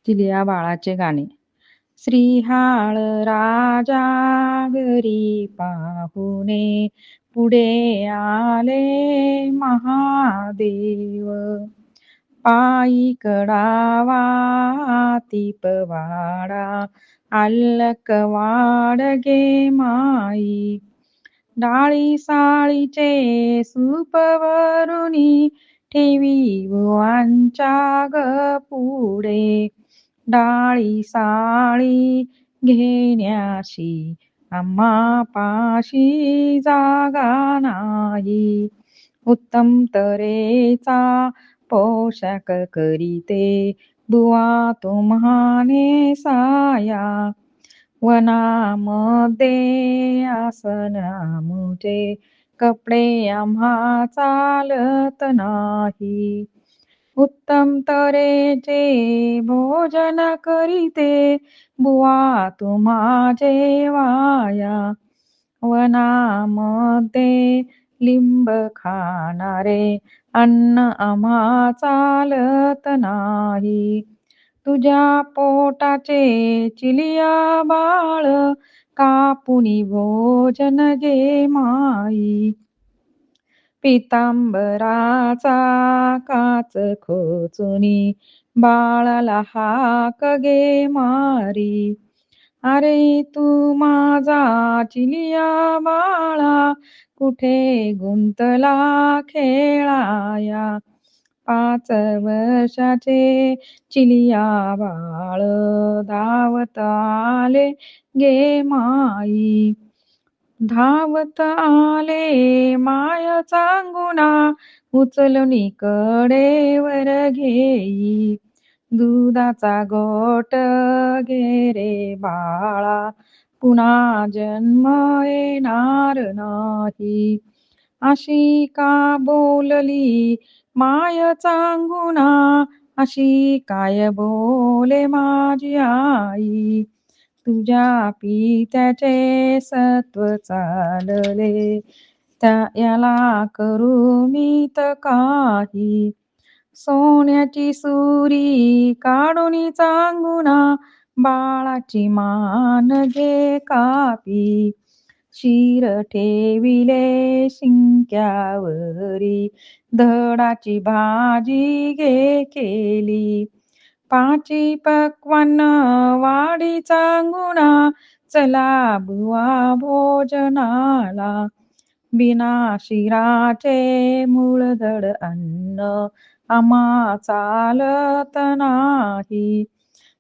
चिलिया बाळाचे गाणे. श्रीहाळ राजा घरी पाहुणे, पुढे आले महादेव. पायी कडावा हाती पवाडा, आल्लक वाडगे माई. डाळी साळीचे सूप वरुनी, ठेवी बुवांच्या ग पुढे. डाळी साळी घेण्याशी आम्हा पाशी जागा नाही. उत्तम तऱ्हेचा पोशाख करीते बुवा तुम्हाने साया. वनामध्ये आसन आमुचे, कपडे आम्हा चालत नाही. उत्तम तऱ्हेचे भोजन करीते बुवा तुम्हा जेवाया. वनामध्ये लिंब खाणारे अन्न आम्हा चालत नाही. तुझ्या पोटाचे चिलिया बाळ, कापुनी भोजन घे माई. पितांबराचा काच खोचुनी, बाळाला हाक घे मारी. अरे तू माझा चिलिया बाळा, कुठे गुंतला खेळाया. 5 वर्षाचे चिलिया बाळ, धावत आले गे माई. धावत आले माय चांगुना, उचलुनी कडेवर घेई. दुधाचा घोट घे रे बाळा, पुन्हा जन्म येणार नाही. अशी का बोलली माय चांगुना, अशी काय बोले माझी आई. तुझ्या पित्याचे सत्व चालले, याला करू मी तर काही. सोन्याची सुरी काढूनी चांगुना, बाळाची मान घे कापी. शिर ठेविले शिंक्यावरी, धडाची भाजी घे केली. 5 पक्वान्न वाढी चांगुना, चला बुवा भोजनाला. बिना शिराचे मूळधड अन्न आम्हा चालत नाही.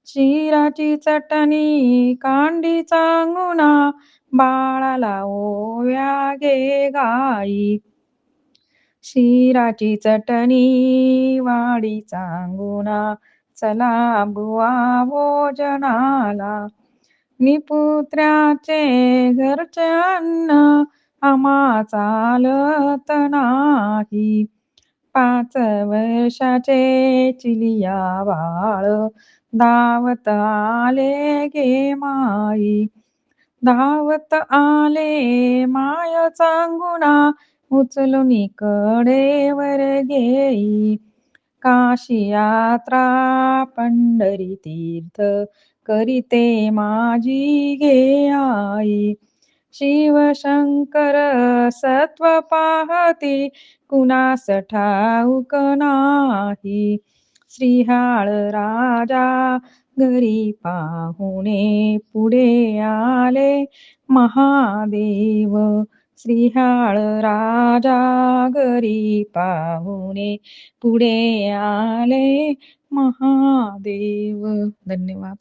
शिराची चटणी कांडी चांगुना, बाळाला ओव्या घे गाई. शिराची चटणी वाढी चांगुना, चला बुवा भोजनाला. निपुत्र्याचे घरचे अन्न आम्हा चालत नाही. 5 वर्षाचे चिलिया बाळ, धावत आले गे माई. धावत आले माय चांगुना, उचलुनी कडेवर घेई. काशी यात्रा पंढरी तीर्थ, करीते माझी घे आई. शिवशंकर सत्व पाहती, कुणास ठाऊक नाही. श्रीहाळ राजा घरी पाहुणे, पुढे आले महादेव. श्रीहाळ राजा घरी पाहुणे, पुढे आले महादेव. धन्यवाद.